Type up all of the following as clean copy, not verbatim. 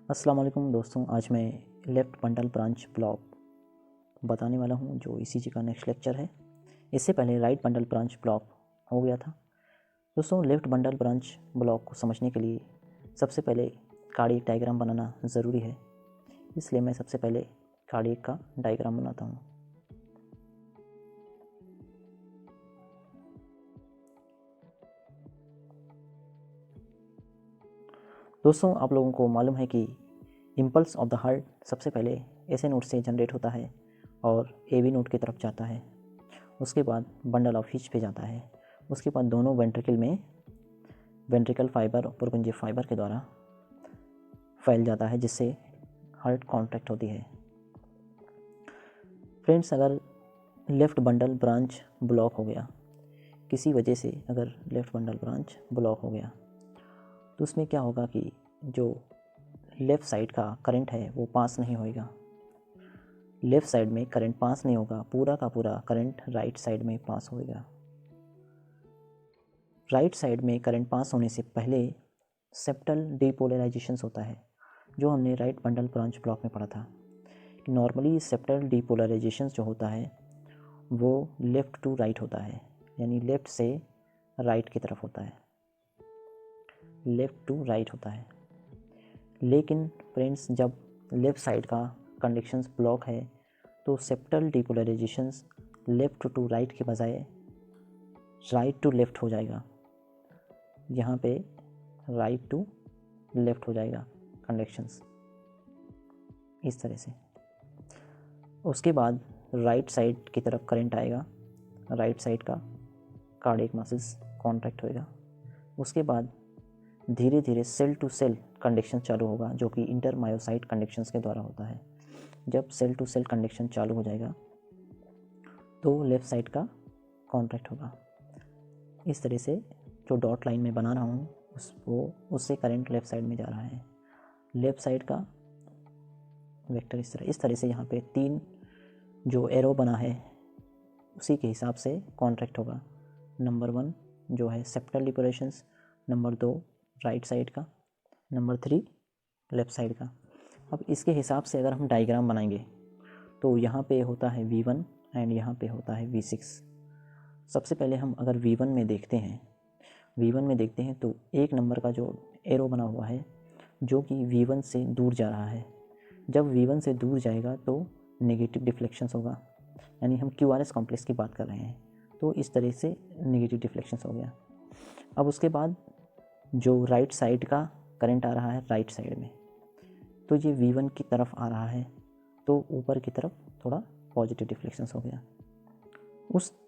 अस्सलाम वालेकुम दोस्तों, आज मैं लेफ़्ट बंडल ब्रांच ब्लॉक बताने वाला हूं जो ईसीजी का नेक्स्ट लेक्चर है। इससे पहले राइट बंडल ब्रांच ब्लॉक हो गया था। दोस्तों, लेफ़्ट बंडल ब्रांच ब्लॉक को समझने के लिए सबसे पहले कार्डियक डायग्राम बनाना ज़रूरी है, इसलिए मैं सबसे पहले कार्डियक का डायग्राम बनाता हूँ। दोस्तों, आप लोगों को मालूम है कि इम्पल्स ऑफ द हार्ट सबसे पहले एसए नोड से जनरेट होता है और एबी नोड की तरफ जाता है। उसके बाद बंडल ऑफ हिच पे जाता है। उसके बाद दोनों वेंट्रिकल में वेंट्रिकल फाइबर और पुरकुंजी फाइबर के द्वारा फैल जाता है, जिससे हार्ट कॉन्ट्रैक्ट होती है। फ्रेंड्स, अगर लेफ़्ट बंडल ब्रांच ब्लॉक हो गया, किसी वजह से अगर लेफ़्ट बंडल ब्रांच ब्लॉक हो गया तो उसमें क्या होगा कि जो लेफ़्ट साइड का करंट है वो पास नहीं होएगा। लेफ़्ट साइड में करंट पास नहीं होगा, पूरा का पूरा करंट राइट साइड में पास होएगा। राइट साइड में करंट पास होने से पहले सेप्टल डीपोलराइजेशन होता है, जो हमने राइट बंडल ब्रांच ब्लॉक में पढ़ा था। नॉर्मली सेप्टल डीपोलराइजेशन जो होता है वो लेफ़्ट टू राइट होता है, यानी लेफ़्ट से राइट की तरफ होता है, लेफ़्ट टू राइट होता है। लेकिन फ्रेंड्स, जब लेफ़्ट साइड का कंडक्शंस ब्लॉक है तो सेप्टल डीपोलराइजेशंस लेफ़्ट टू राइट के बजाय राइट टू लेफ़्ट हो जाएगा। यहाँ पे राइट टू लेफ़्ट हो जाएगा कंडक्शंस, इस तरह से। उसके बाद राइट साइड की तरफ करंट आएगा, राइट साइड का कार्डियक मसल्स कॉन्ट्रैक्ट होएगा। उसके बाद धीरे धीरे सेल टू सेल कंडक्शन चालू होगा, जो कि इंटरमायोसाइट कंडक्शंस के द्वारा होता है। जब सेल टू सेल कंडक्शन चालू हो जाएगा तो लेफ़्ट साइड का कॉन्ट्रैक्ट होगा। इस तरह से जो डॉट लाइन में बना रहा हूँ उससे करंट लेफ़्ट साइड में जा रहा है। लेफ़्ट साइड का वेक्टर इस तरह से यहाँ पे 3 जो एरो बना है उसी के हिसाब से कॉन्ट्रैक्ट होगा। नंबर 1 जो है सेप्टल डिपोरेशंस, नंबर 2 राइट साइड का, नंबर 3 लेफ़्ट साइड का। अब इसके हिसाब से अगर हम डायग्राम बनाएंगे तो यहाँ पे होता है V1 एंड यहाँ पे होता है V6। सबसे पहले हम अगर V1 में देखते हैं तो 1 नंबर का जो एरो बना हुआ है जो कि V1 से दूर जा रहा है। जब V1 से दूर जाएगा तो नेगेटिव डिफ्लेक्शंस होगा, यानी हम QRS कॉम्प्लेक्स की बात कर रहे हैं, तो इस तरह से नेगेटिव डिफ्लेक्शंस हो गया। अब उसके बाद जो राइट साइड का करंट आ रहा है राइट साइड में, तो ये V1 की तरफ आ रहा है, तो ऊपर की तरफ थोड़ा पॉजिटिव डिफ्लेक्शंस हो गया।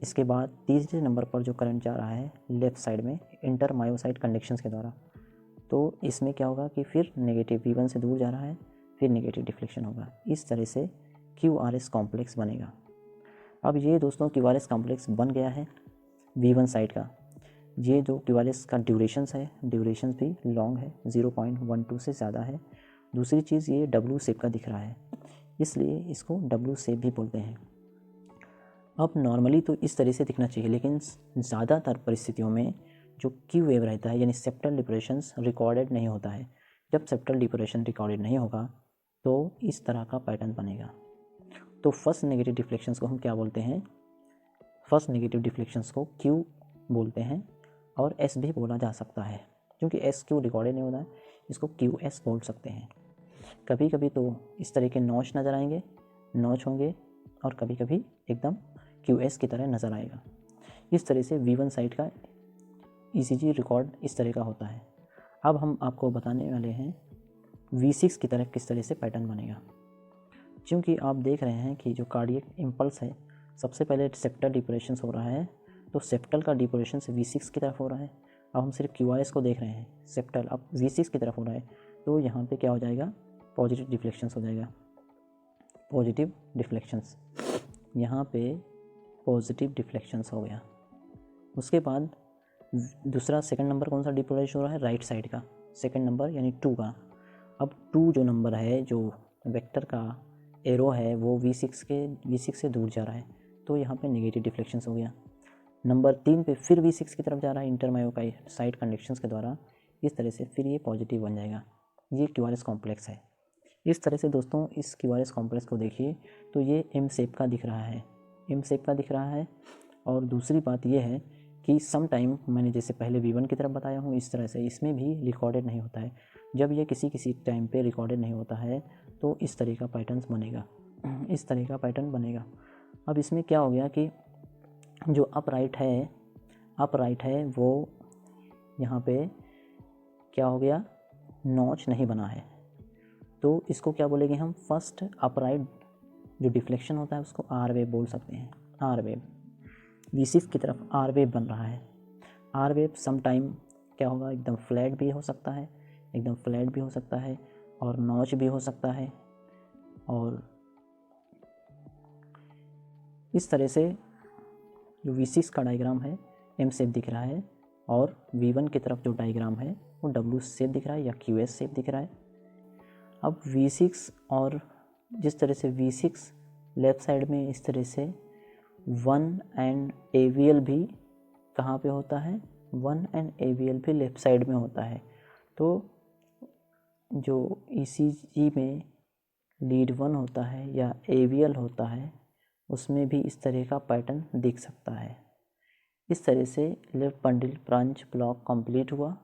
इसके बाद तीसरे नंबर पर जो करंट जा रहा है लेफ़्ट साइड में इंटरमायोसाइट कंडक्शंस के द्वारा, तो इसमें क्या होगा कि फिर नेगेटिव V1 से दूर जा रहा है, फिर नेगेटिव डिफ्लेक्शन होगा। इस तरह से QRS कॉम्प्लेक्स बनेगा। अब ये दोस्तों QRS कॉम्प्लेक्स बन गया है V1 साइड का। ये जो QRS का ड्यूरेशंस है, ड्यूरेशंस भी लॉन्ग है, 0.12 से ज़्यादा है। दूसरी चीज़, ये W शेप का दिख रहा है, इसलिए इसको W शेप भी बोलते हैं। अब नॉर्मली तो इस तरह से दिखना चाहिए, लेकिन ज़्यादातर परिस्थितियों में जो Q वेव रहता है, यानी सेप्टल डिपोरेशंस रिकॉर्डेड नहीं होता है। जब सेप्टल डिपोरेशन रिकॉर्डेड नहीं होगा तो इस तरह का पैटर्न बनेगा। तो फर्स्ट नेगेटिव डिफ्लेक्शंस को हम क्या बोलते हैं? फर्स्ट नेगेटिव डिफ्लेक्शंस को Q बोलते हैं, और S भी बोला जा सकता है, क्योंकि SQ रिकॉर्डेड नहीं होता है, इसको QS बोल सकते हैं। कभी कभी तो इस तरह के नॉच नज़र आएंगे, नॉच होंगे, और कभी कभी एकदम QS की तरह नज़र आएगा। इस तरह से V1 साइड का ECG रिकॉर्ड इस तरह का होता है। अब हम आपको बताने वाले हैं V6 की तरह किस तरह से पैटर्न बनेगा। क्योंकि आप देख रहे हैं कि जो कार्डियक इम्पल्स है, सबसे पहले सेप्टल डिपोरेशन हो रहा है, तो सेप्टल का डिपोरेशन से V6 की तरफ हो रहा है। अब हम सिर्फ QRS को देख रहे हैं, सेप्टल अब V6 की तरफ हो रहा है, तो यहाँ पे क्या हो जाएगा? पॉजिटिव डिफ्लेक्शंस हो जाएगा। पॉजिटिव डिफ्लेक्शंस, यहाँ पे पॉजिटिव डिफ्लेक्शंस हो गया। उसके बाद दूसरा सेकंड नंबर कौन सा डिपोलराइज हो रहा है? राइट साइड का सेकंड नंबर, यानी 2 का। अब 2 जो नंबर है, जो वेक्टर का एरो है, वो V6 से दूर जा रहा है, तो यहाँ पे नेगेटिव डिफ्लेक्शंस हो गया। नंबर 3 पे फिर V6 की तरफ जा रहा है इंटरमायोसाइट कंडक्शंस के द्वारा। इस तरह से फिर ये पॉजिटिव बन जाएगा। ये QRS कॉम्प्लेक्स है। इस तरह से दोस्तों इस क्यूआरएस कॉम्प्लेक्स को देखिए तो ये एम शेप का दिख रहा है, एम शेप का दिख रहा है। और दूसरी बात ये है कि सम टाइम मैंने जैसे पहले V1 की तरफ बताया हूँ, इस तरह से इसमें भी रिकॉर्डेड नहीं होता है। जब ये किसी किसी टाइम पे रिकॉर्डेड नहीं होता है तो इस तरह का पैटर्न बनेगा, इस तरह का पैटर्न बनेगा। अब इसमें क्या हो गया कि जो अपराइट है वो यहाँ पे क्या हो गया, नॉच नहीं बना है। तो इसको क्या बोलेंगे हम, फर्स्ट अपराइट जो डिफ्लेक्शन होता है उसको आर वेव बोल सकते हैं। आर वेव V6 की तरफ आर वेव बन रहा है। आर वेव सम टाइम क्या होगा, एकदम फ्लैट भी हो सकता है, एकदम फ्लैट भी हो सकता है और नॉच भी हो सकता है। और इस तरह से जो V6 का डायग्राम है एम शेप दिख रहा है और V1 की तरफ जो डायग्राम है वो W शेप दिख रहा है या QS शेप दिख रहा है। अब V6 और जिस तरह से V6 लेफ़्ट साइड में इस तरह से 1 एंड AVL भी कहाँ पे होता है, 1 एंड AVL भी लेफ़्ट साइड में होता है। तो जो ECG में लीड 1 होता है या AVL होता है उसमें भी इस तरह का पैटर्न दिख सकता है। इस तरह से left bundle branch block complete हुआ।